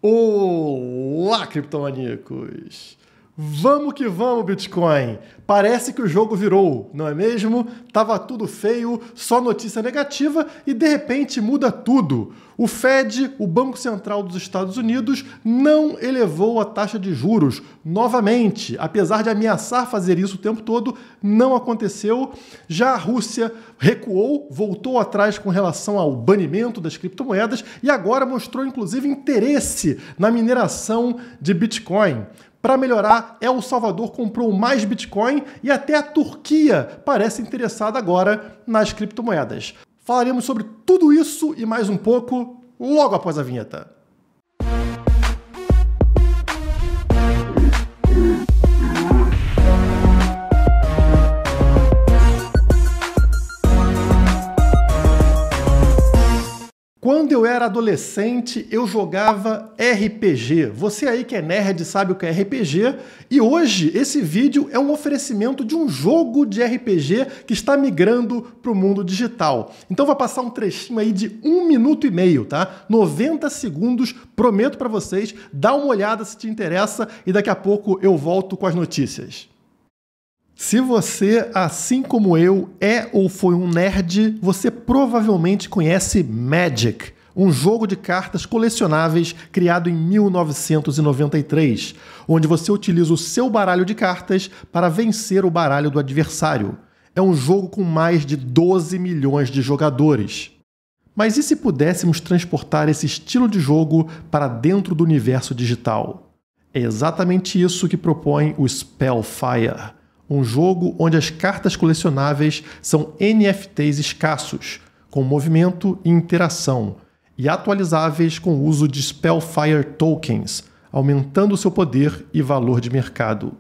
Olá, criptomaníacos! Vamos que vamos, Bitcoin! Parece que o jogo virou, não é mesmo? Tava tudo feio, só notícia negativa e de repente muda tudo. O Fed, o Banco Central dos Estados Unidos, não elevou a taxa de juros novamente. Apesar de ameaçar fazer isso o tempo todo, não aconteceu. Já a Rússia recuou, voltou atrás com relação ao banimento das criptomoedas e agora mostrou inclusive interesse na mineração de Bitcoin. Para melhorar, El Salvador comprou mais Bitcoin e até a Turquia parece interessada agora nas criptomoedas. Falaremos sobre tudo isso e mais um pouco logo após a vinheta. Quando eu era adolescente, eu jogava RPG. Você aí que é nerd sabe o que é RPG. E hoje, esse vídeo é um oferecimento de um jogo de RPG que está migrando para o mundo digital. Então vai passar um trechinho aí de 1 minuto e meio, tá? 90 segundos, prometo para vocês. Dá uma olhada se te interessa e daqui a pouco eu volto com as notícias. Se você, assim como eu, é ou foi um nerd, você provavelmente conhece Magic, um jogo de cartas colecionáveis criado em 1993, onde você utiliza o seu baralho de cartas para vencer o baralho do adversário. É um jogo com mais de 12 milhões de jogadores. Mas e se pudéssemos transportar esse estilo de jogo para dentro do universo digital? É exatamente isso que propõe o Spellfire. Um jogo onde as cartas colecionáveis são NFTs escassos, com movimento e interação, e atualizáveis com o uso de Spellfire Tokens, aumentando seu poder e valor de mercado.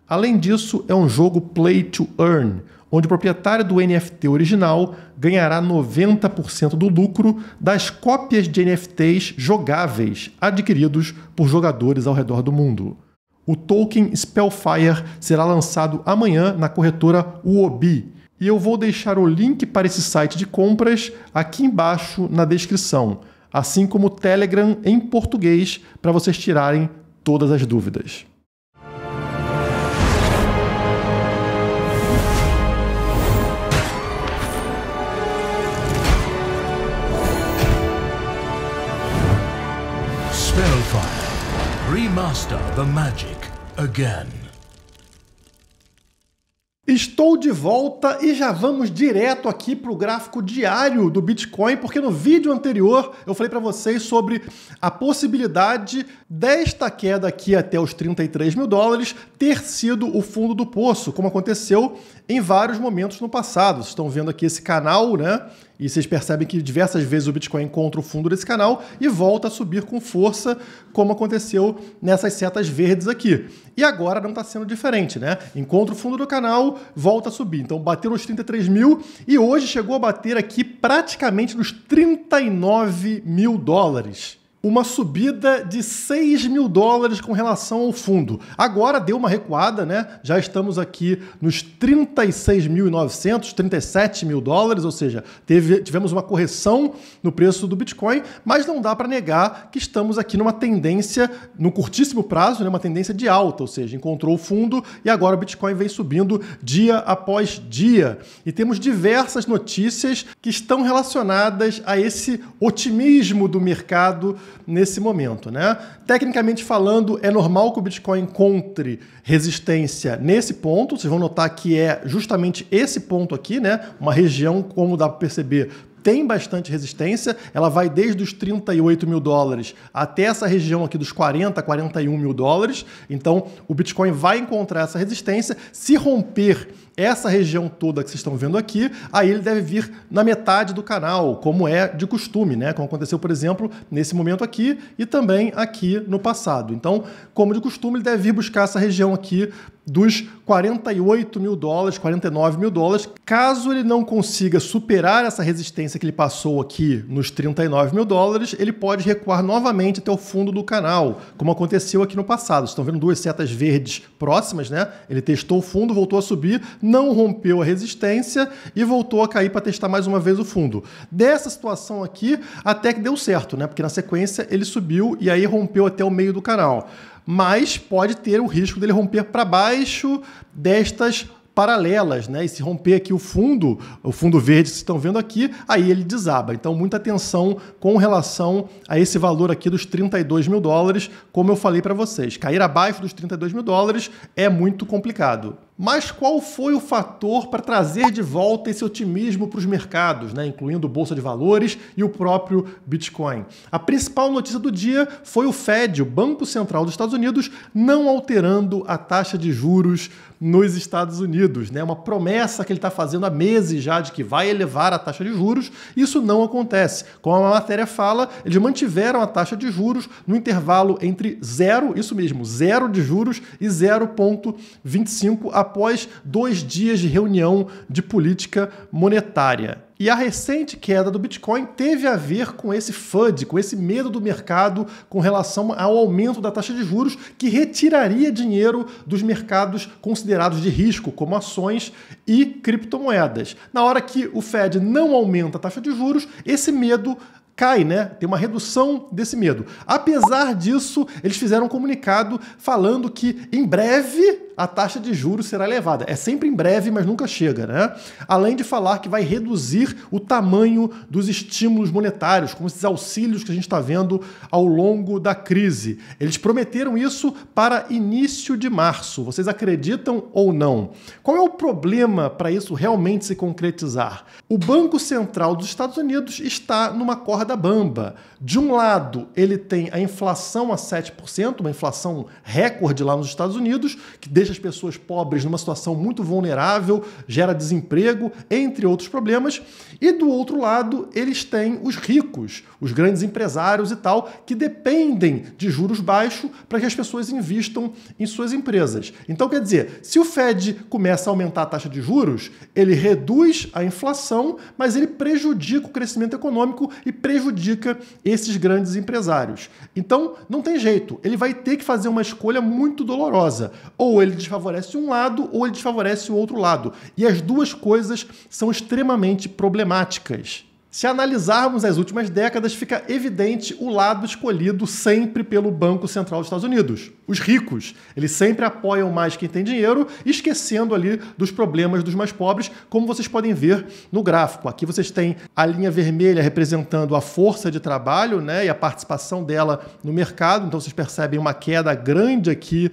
Além disso, é um jogo Play to Earn, onde o proprietário do NFT original ganhará 90% do lucro das cópias de NFTs jogáveis adquiridos por jogadores ao redor do mundo. O token Spellfire será lançado amanhã na corretora Huobi. E eu vou deixar o link para esse site de compras aqui embaixo na descrição, assim como o Telegram em português para vocês tirarem todas as dúvidas. Spellfire. Remaster the magic again. Estou de volta e já vamos direto aqui para o gráfico diário do Bitcoin, porque no vídeo anterior eu falei para vocês sobre a possibilidade desta queda aqui até os 33 mil dólares ter sido o fundo do poço, como aconteceu em vários momentos no passado. Vocês estão vendo aqui esse canal, né? E vocês percebem que diversas vezes o Bitcoin encontra o fundo desse canal e volta a subir com força, como aconteceu nessas setas verdes aqui. E agora não está sendo diferente, né? Encontra o fundo do canal, volta a subir. Então bateu nos 33 mil e hoje chegou a bater aqui praticamente nos 39 mil dólares. Uma subida de 6 mil dólares com relação ao fundo. Agora deu uma recuada, né? Já estamos aqui nos 36.900, 37 mil dólares, ou seja, tivemos uma correção no preço do Bitcoin, mas não dá para negar que estamos aqui numa tendência, no curtíssimo prazo, né? Uma tendência de alta, ou seja, encontrou o fundo e agora o Bitcoin vem subindo dia após dia. E temos diversas notícias que estão relacionadas a esse otimismo do mercado nesse momento, né? Tecnicamente falando, é normal que o Bitcoin encontre resistência nesse ponto. Vocês vão notar que é justamente esse ponto aqui, né? Uma região, como dá para perceber, tem bastante resistência, ela vai desde os 38 mil dólares até essa região aqui dos 40, 41 mil dólares. Então, o Bitcoin vai encontrar essa resistência. Se romper essa região toda que vocês estão vendo aqui, aí ele deve vir na metade do canal, como é de costume, né? Como aconteceu, por exemplo, nesse momento aqui e também aqui no passado. Então, como de costume, ele deve vir buscar essa região aqui dos 48 mil dólares, 49 mil dólares. Caso ele não consiga superar essa resistência que ele passou aqui nos 39 mil dólares, ele pode recuar novamente até o fundo do canal, como aconteceu aqui no passado. Vocês estão vendo duas setas verdes próximas, né? Ele testou o fundo, voltou a subir, não rompeu a resistência e voltou a cair para testar mais uma vez o fundo. Dessa situação aqui, até que deu certo, né? Porque na sequência ele subiu e aí rompeu até o meio do canal. Mas pode ter o risco dele romper para baixo destas paralelas, né? E se romper aqui o fundo verde que vocês estão vendo aqui, aí ele desaba. Então, muita atenção com relação a esse valor aqui dos 32 mil dólares, como eu falei para vocês. Cair abaixo dos 32 mil dólares é muito complicado. Mas qual foi o fator para trazer de volta esse otimismo para os mercados, né? Incluindo Bolsa de Valores e o próprio Bitcoin? A principal notícia do dia foi o Fed, o Banco Central dos Estados Unidos, não alterando a taxa de juros nos Estados Unidos, né? Uma promessa que ele está fazendo há meses já de que vai elevar a taxa de juros. Isso não acontece. Como a matéria fala, eles mantiveram a taxa de juros no intervalo entre 0 de juros e 0,25 após 2 dias de reunião de política monetária. E a recente queda do Bitcoin teve a ver com esse FUD, com esse medo do mercado com relação ao aumento da taxa de juros, que retiraria dinheiro dos mercados considerados de risco, como ações e criptomoedas. Na hora que o Fed não aumenta a taxa de juros, esse medo cai, né? Tem uma redução desse medo. Apesar disso, eles fizeram um comunicado falando que em breve a taxa de juros será elevada. É sempre em breve, mas nunca chega, né? Além de falar que vai reduzir o tamanho dos estímulos monetários, como esses auxílios que a gente está vendo ao longo da crise. Eles prometeram isso para início de março. Vocês acreditam ou não? Qual é o problema para isso realmente se concretizar? O Banco Central dos Estados Unidos está numa corda bamba. De um lado, ele tem a inflação a 7%, uma inflação recorde lá nos Estados Unidos, que deixa as pessoas pobres numa situação muito vulnerável, gera desemprego, entre outros problemas. E do outro lado, eles têm os ricos, os grandes empresários e tal, que dependem de juros baixos para que as pessoas investam em suas empresas. Então, quer dizer, se o Fed começa a aumentar a taxa de juros, ele reduz a inflação, mas ele prejudica o crescimento econômico e prejudica esses grandes empresários. Então, não tem jeito. Ele vai ter que fazer uma escolha muito dolorosa. Ou ele desfavorece um lado, ou ele desfavorece o outro lado. E as duas coisas são extremamente problemáticas. Se analisarmos as últimas décadas, fica evidente o lado escolhido sempre pelo Banco Central dos Estados Unidos. Os ricos, eles sempre apoiam mais quem tem dinheiro, esquecendo ali dos problemas dos mais pobres, como vocês podem ver no gráfico. Aqui vocês têm a linha vermelha representando a força de trabalho, né, e a participação dela no mercado. Então vocês percebem uma queda grande aqui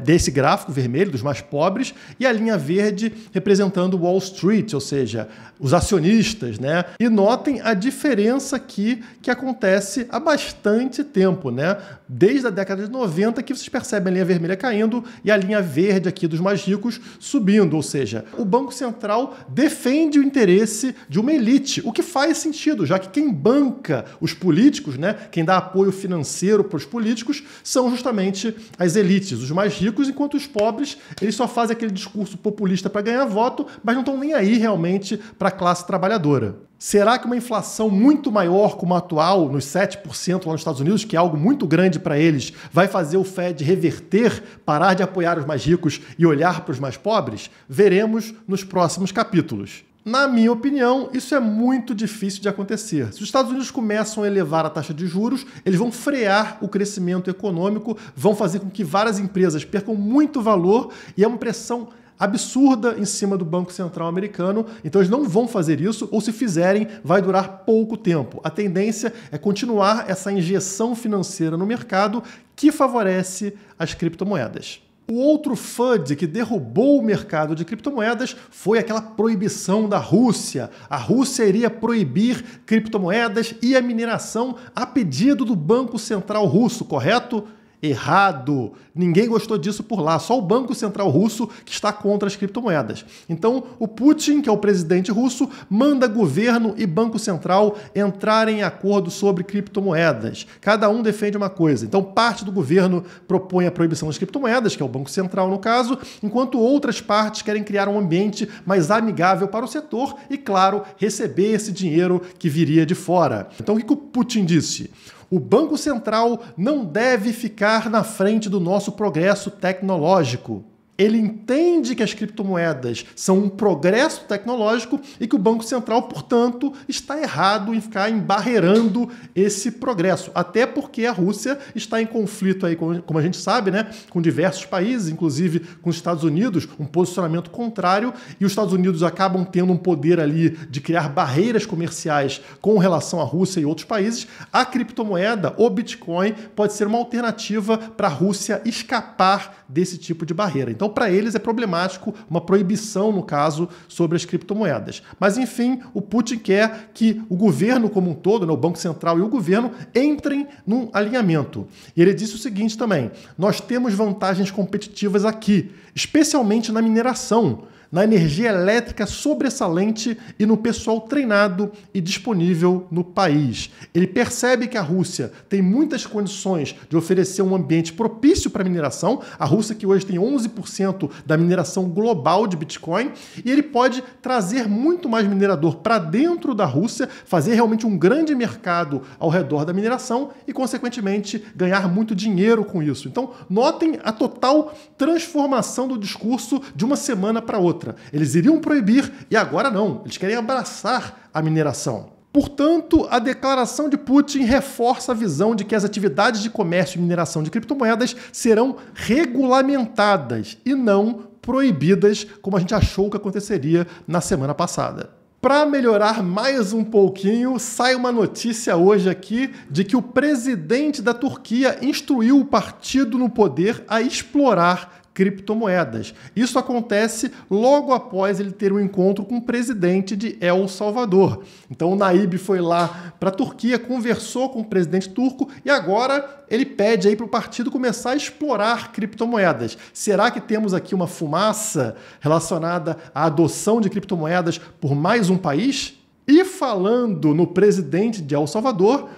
desse gráfico vermelho, dos mais pobres, e a linha verde representando Wall Street, ou seja, os acionistas, né? E notem a diferença aqui que acontece há bastante tempo, né? Desde a década de 90 que vocês percebem a linha vermelha caindo e a linha verde aqui dos mais ricos subindo, ou seja, o Banco Central defende o interesse de uma elite, o que faz sentido, já que quem banca os políticos, né? Quem dá apoio financeiro para os políticos são justamente as elites, os mais ricos, enquanto os pobres, eles só fazem aquele discurso populista para ganhar voto, mas não estão nem aí realmente para a classe trabalhadora. Será que uma inflação muito maior como a atual, nos 7% lá nos Estados Unidos, que é algo muito grande para eles, vai fazer o Fed reverter, parar de apoiar os mais ricos e olhar para os mais pobres? Veremos nos próximos capítulos. Na minha opinião, isso é muito difícil de acontecer. Se os Estados Unidos começam a elevar a taxa de juros, eles vão frear o crescimento econômico, vão fazer com que várias empresas percam muito valor e é uma pressão absurda em cima do Banco Central americano, então eles não vão fazer isso, ou se fizerem, vai durar pouco tempo. A tendência é continuar essa injeção financeira no mercado que favorece as criptomoedas. O outro FUD que derrubou o mercado de criptomoedas foi aquela proibição da Rússia. A Rússia iria proibir criptomoedas e a mineração a pedido do Banco Central russo, correto? Errado. Ninguém gostou disso por lá. Só o Banco Central russo que está contra as criptomoedas. Então, o Putin, que é o presidente russo, manda governo e Banco Central entrarem em acordo sobre criptomoedas. Cada um defende uma coisa. Então, parte do governo propõe a proibição das criptomoedas, que é o Banco Central no caso, enquanto outras partes querem criar um ambiente mais amigável para o setor e, claro, receber esse dinheiro que viria de fora. Então, o que o Putin disse? O Banco Central não deve ficar na frente do nosso progresso tecnológico. ele entende que as criptomoedas são um progresso tecnológico e que o Banco Central, portanto, está errado em ficar embarreirando esse progresso. Até porque a Rússia está em conflito aí, como a gente sabe, né, com diversos países, inclusive com os Estados Unidos, um posicionamento contrário, e os Estados Unidos acabam tendo um poder ali de criar barreiras comerciais com relação à Rússia e outros países. A criptomoeda, o Bitcoin, pode ser uma alternativa para a Rússia escapar desse tipo de barreira. Então, para eles é problemático uma proibição, no caso, sobre as criptomoedas. Mas, enfim, o Putin quer que o governo como um todo, né, o Banco Central e o governo, entrem num alinhamento. E ele disse o seguinte também: nós temos vantagens competitivas aqui, especialmente na mineração, na energia elétrica sobressalente e no pessoal treinado e disponível no país. Ele percebe que a Rússia tem muitas condições de oferecer um ambiente propício para a mineração, a Rússia que hoje tem 11% da mineração global de Bitcoin, e ele pode trazer muito mais minerador para dentro da Rússia, fazer realmente um grande mercado ao redor da mineração e, consequentemente, ganhar muito dinheiro com isso. Então, notem a total transformação do discurso de uma semana para outra. Eles iriam proibir e agora não. Eles querem abraçar a mineração. Portanto, a declaração de Putin reforça a visão de que as atividades de comércio e mineração de criptomoedas serão regulamentadas e não proibidas, como a gente achou que aconteceria na semana passada. Para melhorar mais um pouquinho, sai uma notícia hoje aqui de que o presidente da Turquia instruiu o partido no poder a explorar criptomoedas. Isso acontece logo após ele ter um encontro com o presidente de El Salvador. Então o Naib foi lá para a Turquia, conversou com o presidente turco e agora ele pede aí para o partido começar a explorar criptomoedas. Será que temos aqui uma fumaça relacionada à adoção de criptomoedas por mais um país? E falando no presidente de El Salvador,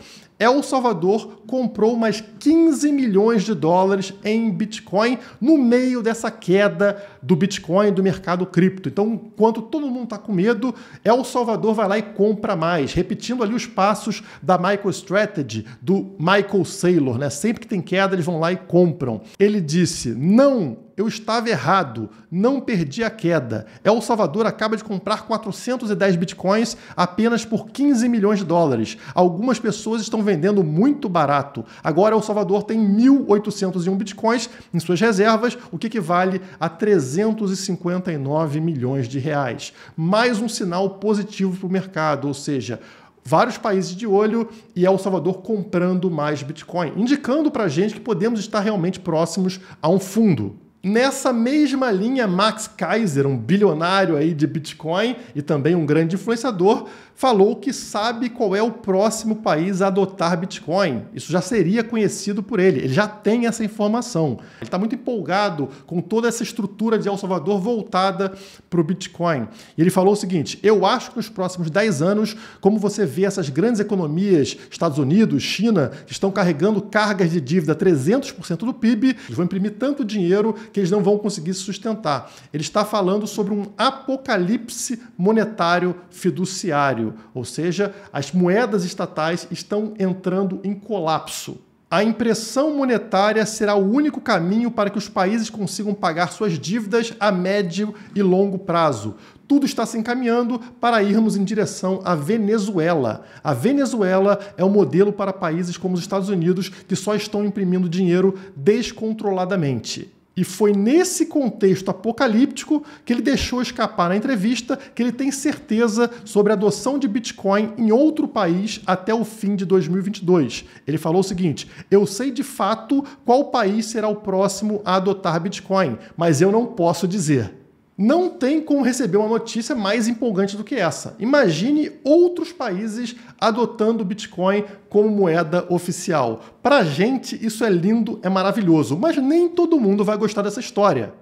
El Salvador comprou mais 15 milhões de dólares em Bitcoin no meio dessa queda do Bitcoin do mercado cripto. Então, enquanto todo mundo está com medo, El Salvador vai lá e compra mais, repetindo ali os passos da MicroStrategy, do Michael Saylor, né? Sempre que tem queda, eles vão lá e compram. Ele disse: não, eu estava errado, não perdi a queda. El Salvador acaba de comprar 410 bitcoins apenas por 15 milhões de dólares. Algumas pessoas estão vendendo muito barato. Agora El Salvador tem 1.801 bitcoins em suas reservas, o que equivale a 359 milhões de reais. Mais um sinal positivo para o mercado, ou seja, vários países de olho e El Salvador comprando mais Bitcoin, indicando para a gente que podemos estar realmente próximos a um fundo. Nessa mesma linha, Max Keiser, um bilionário aí de Bitcoin e também um grande influenciador, falou que sabe qual é o próximo país a adotar Bitcoin. Isso já seria conhecido por ele, ele já tem essa informação. Ele está muito empolgado com toda essa estrutura de El Salvador voltada para o Bitcoin. E ele falou o seguinte: eu acho que nos próximos 10 anos, como você vê essas grandes economias, Estados Unidos, China, que estão carregando cargas de dívida 300% do PIB, eles vão imprimir tanto dinheiro que eles não vão conseguir se sustentar. Ele está falando sobre um apocalipse monetário fiduciário, ou seja, as moedas estatais estão entrando em colapso. A impressão monetária será o único caminho para que os países consigam pagar suas dívidas a médio e longo prazo. Tudo está se encaminhando para irmos em direção à Venezuela. A Venezuela é o modelo para países como os Estados Unidos, que só estão imprimindo dinheiro descontroladamente. E foi nesse contexto apocalíptico que ele deixou escapar na entrevista que ele tem certeza sobre a adoção de Bitcoin em outro país até o fim de 2022. Ele falou o seguinte: eu sei de fato qual país será o próximo a adotar Bitcoin, mas eu não posso dizer. Não tem como receber uma notícia mais empolgante do que essa. Imagine outros países adotando o Bitcoin como moeda oficial. Para a gente, isso é lindo, é maravilhoso, mas nem todo mundo vai gostar dessa história.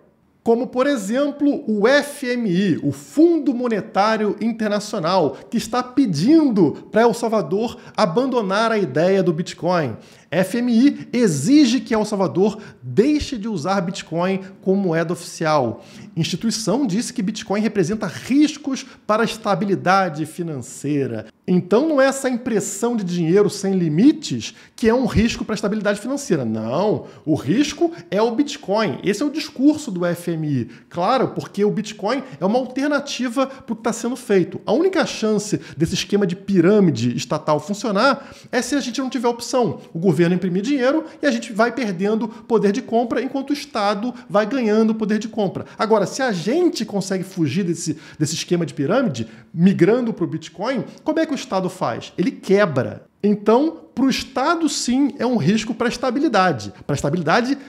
Como, por exemplo, o FMI, o Fundo Monetário Internacional, que está pedindo para El Salvador abandonar a ideia do Bitcoin. FMI exige que El Salvador deixe de usar Bitcoin como moeda oficial. Instituição disse que Bitcoin representa riscos para a estabilidade financeira. Então não é essa impressão de dinheiro sem limites que é um risco para a estabilidade financeira. Não, o risco é o Bitcoin. Esse é o discurso do FMI. Claro, porque o Bitcoin é uma alternativa para o que está sendo feito. A única chance desse esquema de pirâmide estatal funcionar é se a gente não tiver opção. O governo imprimir dinheiro e a gente vai perdendo poder de compra enquanto o Estado vai ganhando poder de compra. Agora, se a gente consegue fugir desse esquema de pirâmide, migrando para o Bitcoin, como é que o Estado faz? Ele quebra. Então, para o Estado, sim, é um risco para a estabilidade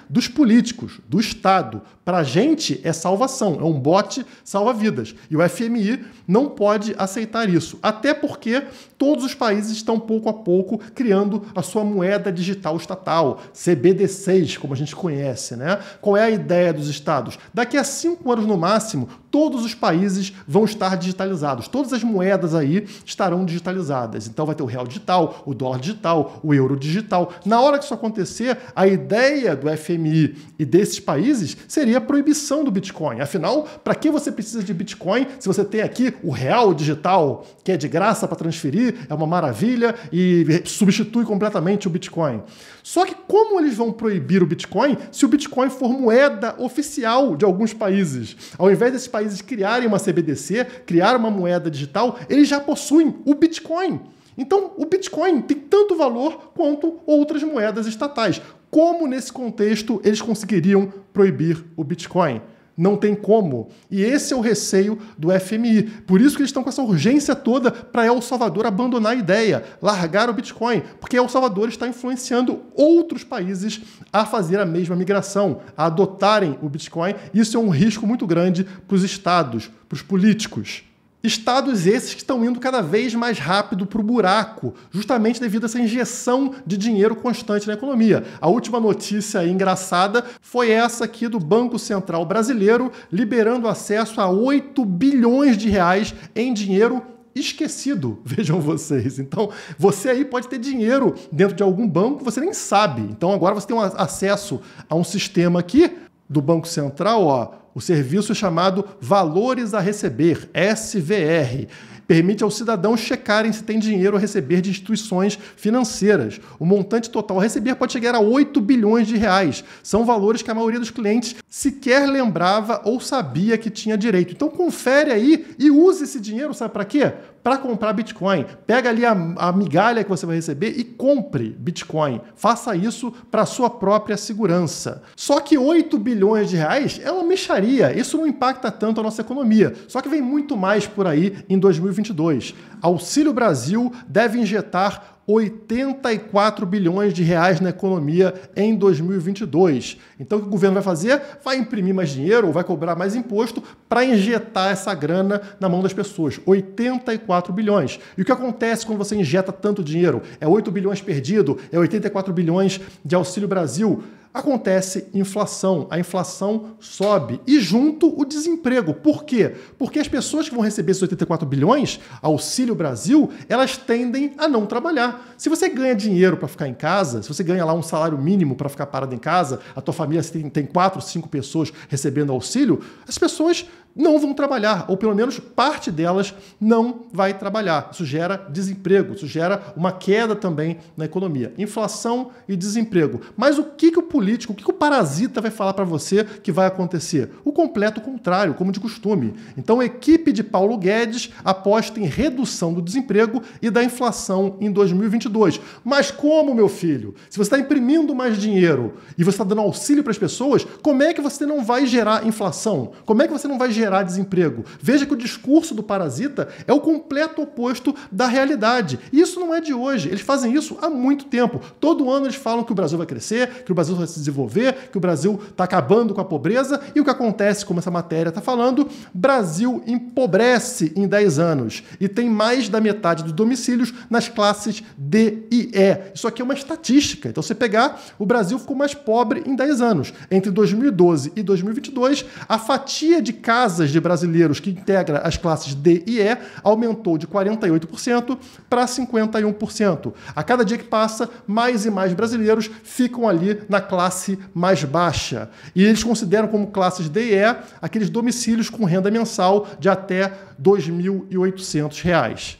dos políticos, do Estado. Para a gente, é salvação, é um bote salva-vidas. E o FMI não pode aceitar isso, até porque todos os países estão, pouco a pouco, criando a sua moeda digital estatal, CBDCs, como a gente conhece, né? Qual é a ideia dos Estados? Daqui a 5 anos, no máximo, todos os países vão estar digitalizados. Todas as moedas aí estarão digitalizadas. Então vai ter o real digital, o dólar digital, o euro digital. Na hora que isso acontecer, a ideia do FMI e desses países seria a proibição do Bitcoin. Afinal, para que você precisa de Bitcoin se você tem aqui o real digital, que é de graça para transferir, é uma maravilha e substitui completamente o Bitcoin? Só que como eles vão proibir o Bitcoin se o Bitcoin for moeda oficial de alguns países? Ao invés desses países criarem uma CBDC, criar uma moeda digital, eles já possuem o Bitcoin. Então, o Bitcoin tem tanto valor quanto outras moedas estatais. Como, nesse contexto, eles conseguiriam proibir o Bitcoin? Não tem como. E esse é o receio do FMI. Por isso que eles estão com essa urgência toda para El Salvador abandonar a ideia, largar o Bitcoin, porque El Salvador está influenciando outros países a fazer a mesma migração, a adotarem o Bitcoin. Isso é um risco muito grande para os estados, para os políticos. Estados esses que estão indo cada vez mais rápido para o buraco, justamente devido a essa injeção de dinheiro constante na economia. A última notícia engraçada foi essa aqui do Banco Central Brasileiro, liberando acesso a 8 bilhões de reais em dinheiro esquecido, vejam vocês. Então, você aí pode ter dinheiro dentro de algum banco, você nem sabe. Então, agora você tem acesso a um sistema aqui do Banco Central, ó. O serviço é chamado Valores a Receber, SVR. Permite aos cidadãos checarem se tem dinheiro a receber de instituições financeiras. O montante total a receber pode chegar a 8 bilhões de reais. São valores que a maioria dos clientes sequer lembrava ou sabia que tinha direito. Então confere aí e use esse dinheiro, sabe para quê? Para comprar Bitcoin. Pega ali a migalha que você vai receber e compre Bitcoin. Faça isso para a sua própria segurança. Só que 8 bilhões de reais é uma mixaria. Isso não impacta tanto a nossa economia. Só que vem muito mais por aí em 2022. Auxílio Brasil deve injetar 84 bilhões de reais na economia em 2022. Então o que o governo vai fazer? Vai imprimir mais dinheiro ou vai cobrar mais imposto para injetar essa grana na mão das pessoas. 84 bilhões. E o que acontece quando você injeta tanto dinheiro? É 8 bilhões perdido? É 84 bilhões de Auxílio Brasil? Acontece inflação. A inflação sobe e junto o desemprego. Por quê? Porque as pessoas que vão receber esses 84 bilhões, Auxílio Brasil, elas tendem a não trabalhar. Se você ganha dinheiro para ficar em casa, se você ganha lá um salário mínimo para ficar parado em casa, a tua família tem 4, 5 pessoas recebendo auxílio, as pessoas não vão trabalhar, ou pelo menos parte delas não vai trabalhar. Isso gera desemprego, isso gera uma queda também na economia. Inflação e desemprego. Mas o que o político, o que o parasita vai falar para você que vai acontecer? O completo contrário, como de costume. Então a equipe de Paulo Guedes aposta em redução do desemprego e da inflação em 2022. Mas como, meu filho? Se você está imprimindo mais dinheiro e você está dando auxílio para as pessoas, como é que você não vai gerar inflação? Como é que você não vai gerar desemprego? Veja que o discurso do parasita é o completo oposto da realidade. E isso não é de hoje. Eles fazem isso há muito tempo. Todo ano eles falam que o Brasil vai crescer, que o Brasil vai se desenvolver, que o Brasil está acabando com a pobreza. E o que acontece, como essa matéria está falando, Brasil empobrece em 10 anos e tem mais da metade dos domicílios nas classes D e E. Isso aqui é uma estatística. Então, se pegar, o Brasil ficou mais pobre em 10 anos. Entre 2012 e 2022, a fatia de casas casas de brasileiros que integra as classes D e E aumentou de 48% para 51%. A cada dia que passa, mais e mais brasileiros ficam ali na classe mais baixa. E eles consideram como classes D e E aqueles domicílios com renda mensal de até R$ 2.800.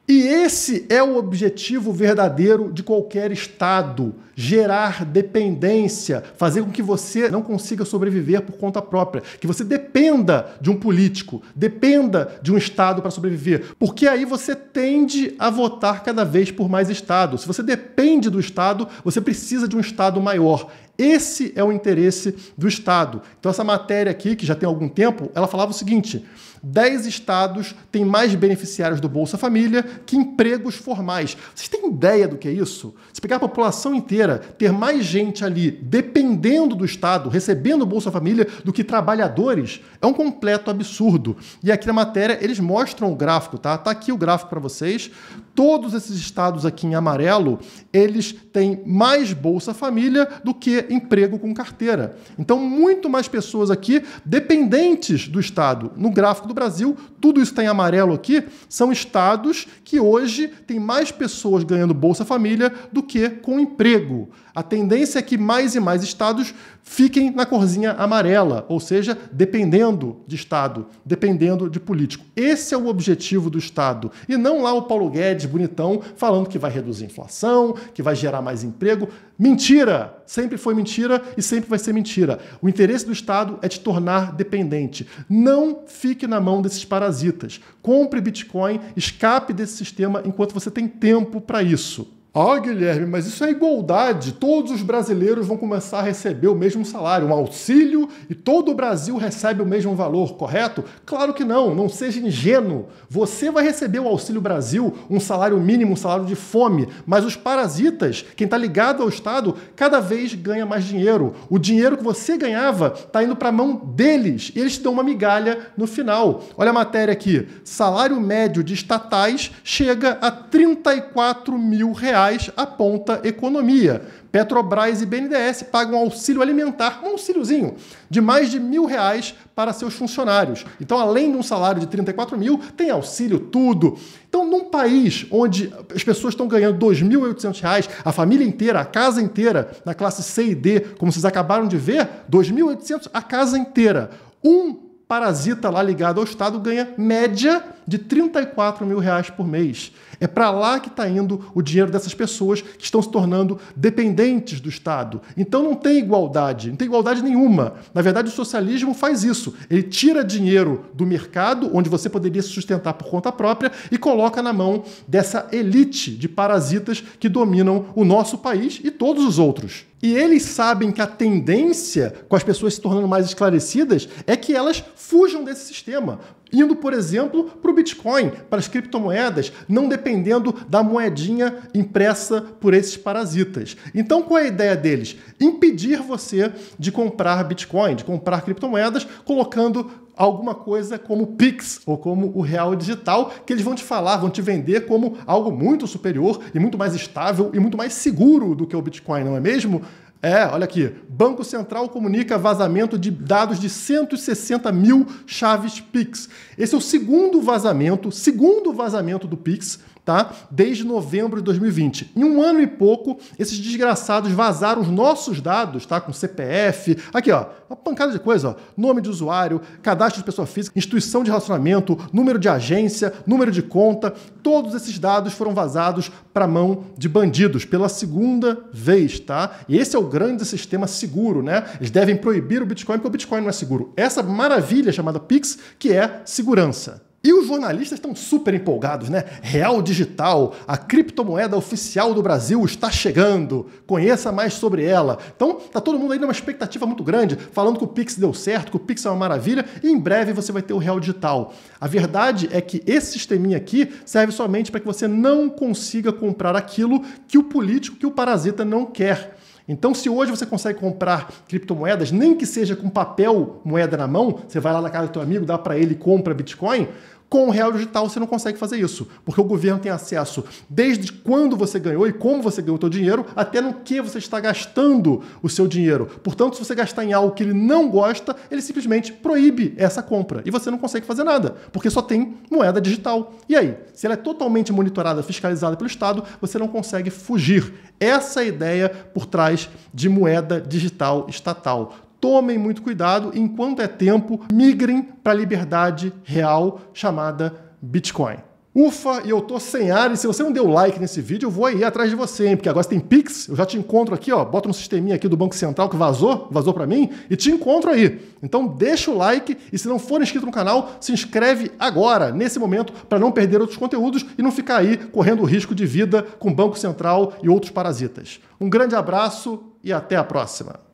E esse é o objetivo verdadeiro de qualquer Estado: gerar dependência, fazer com que você não consiga sobreviver por conta própria, que você dependa de um político, dependa de um Estado para sobreviver, porque aí você tende a votar cada vez por mais Estado. Se você depende do Estado, você precisa de um Estado maior. Esse é o interesse do Estado. Então essa matéria aqui, que já tem algum tempo, ela falava o seguinte: 10 estados têm mais beneficiários do Bolsa Família que empregos formais. Vocês têm ideia do que é isso? Se pegar a população inteira, ter mais gente ali dependendo do Estado, recebendo o Bolsa Família, do que trabalhadores, é um completo absurdo. E aqui na matéria eles mostram o gráfico, tá? Tá aqui o gráfico para vocês. Todos esses estados aqui em amarelo, eles têm mais Bolsa Família do que emprego com carteira. Então, muito mais pessoas aqui dependentes do Estado. No gráfico do Brasil, tudo isso está em amarelo aqui, são estados que hoje têm mais pessoas ganhando Bolsa Família do que com emprego. A tendência é que mais e mais estados fiquem na corzinha amarela, ou seja, dependendo de Estado, dependendo de político. Esse é o objetivo do Estado. E não lá o Paulo Guedes, bonitão, falando que vai reduzir a inflação, que vai gerar mais emprego. Mentira! Sempre foi mentira e sempre vai ser mentira. O interesse do Estado é te tornar dependente. Não fique na mão desses parasitas. Compre Bitcoin, escape desse sistema enquanto você tem tempo para isso. Ah, Guilherme, mas isso é igualdade. Todos os brasileiros vão começar a receber o mesmo salário, um auxílio, e todo o Brasil recebe o mesmo valor, correto? Claro que não, não seja ingênuo. Você vai receber o Auxílio Brasil, um salário mínimo, um salário de fome, mas os parasitas, quem está ligado ao Estado, cada vez ganha mais dinheiro. O dinheiro que você ganhava está indo para a mão deles, e eles te dão uma migalha no final. Olha a matéria aqui. Salário médio de estatais chega a R$34 mil, aponta Economia. Petrobras e BNDES pagam auxílio alimentar, um auxíliozinho, de mais de R$1.000 para seus funcionários. Então, além de um salário de 34 mil, tem auxílio, tudo. Então, num país onde as pessoas estão ganhando R$2.800, a família inteira, a casa inteira, na classe C e D, como vocês acabaram de ver, R$2.800 a casa inteira. Um parasita lá ligado ao Estado ganha média de R$34 mil por mês. É para lá que está indo o dinheiro dessas pessoas que estão se tornando dependentes do Estado. Então não tem igualdade nenhuma. Na verdade, o socialismo faz isso. Ele tira dinheiro do mercado, onde você poderia se sustentar por conta própria, e coloca na mão dessa elite de parasitas que dominam o nosso país e todos os outros. E eles sabem que a tendência, com as pessoas se tornando mais esclarecidas, é que elas fujam desse sistema, indo, por exemplo, para o Bitcoin, para as criptomoedas, não dependendo da moedinha impressa por esses parasitas. Então, qual é a ideia deles? Impedir você de comprar Bitcoin, de comprar criptomoedas, colocando alguma coisa como Pix ou como o real digital, que eles vão te falar, vão te vender como algo muito superior e muito mais estável e muito mais seguro do que o Bitcoin, não é mesmo? Olha aqui, Banco Central comunica vazamento de dados de 160 mil chaves Pix. Esse é o segundo vazamento do Pix, tá? Desde novembro de 2020. Em um ano e pouco, esses desgraçados vazaram os nossos dados, tá? Com CPF, aqui, ó, uma pancada de coisa, ó. Nome de usuário, cadastro de pessoa física, instituição de relacionamento, número de agência, número de conta, todos esses dados foram vazados para a mão de bandidos pela segunda vez, tá? E esse é o grande sistema seguro, né? Eles devem proibir o Bitcoin porque o Bitcoin não é seguro. Essa maravilha chamada Pix, que é segurança. E os jornalistas estão super empolgados, né? Real Digital, a criptomoeda oficial do Brasil está chegando. Conheça mais sobre ela. Então, tá todo mundo aí numa expectativa muito grande, falando que o Pix deu certo, que o Pix é uma maravilha, e em breve você vai ter o Real Digital. A verdade é que esse sisteminha aqui serve somente para que você não consiga comprar aquilo que o político, que o parasita não quer. Então, se hoje você consegue comprar criptomoedas, nem que seja com papel moeda na mão, você vai lá na casa do teu amigo, dá para ele e compra Bitcoin, Com o real digital você não consegue fazer isso, porque o governo tem acesso desde quando você ganhou e como você ganhou o seu dinheiro, até no que você está gastando o seu dinheiro. Portanto, se você gastar em algo que ele não gosta, ele simplesmente proíbe essa compra. E você não consegue fazer nada, porque só tem moeda digital. E aí, se ela é totalmente monitorada, fiscalizada pelo Estado, você não consegue fugir. Essa é a ideia por trás de moeda digital estatal. Tomem muito cuidado, enquanto é tempo, migrem para a liberdade real chamada Bitcoin. Ufa, e eu tô sem ar, e se você não deu like nesse vídeo, eu vou aí atrás de você, hein? Porque agora você tem Pix, eu já te encontro aqui, ó, bota no sisteminha aqui do Banco Central que vazou para mim, e te encontro aí. Então deixa o like, e se não for inscrito no canal, se inscreve agora, nesse momento, para não perder outros conteúdos e não ficar aí correndo risco de vida com o Banco Central e outros parasitas. Um grande abraço e até a próxima.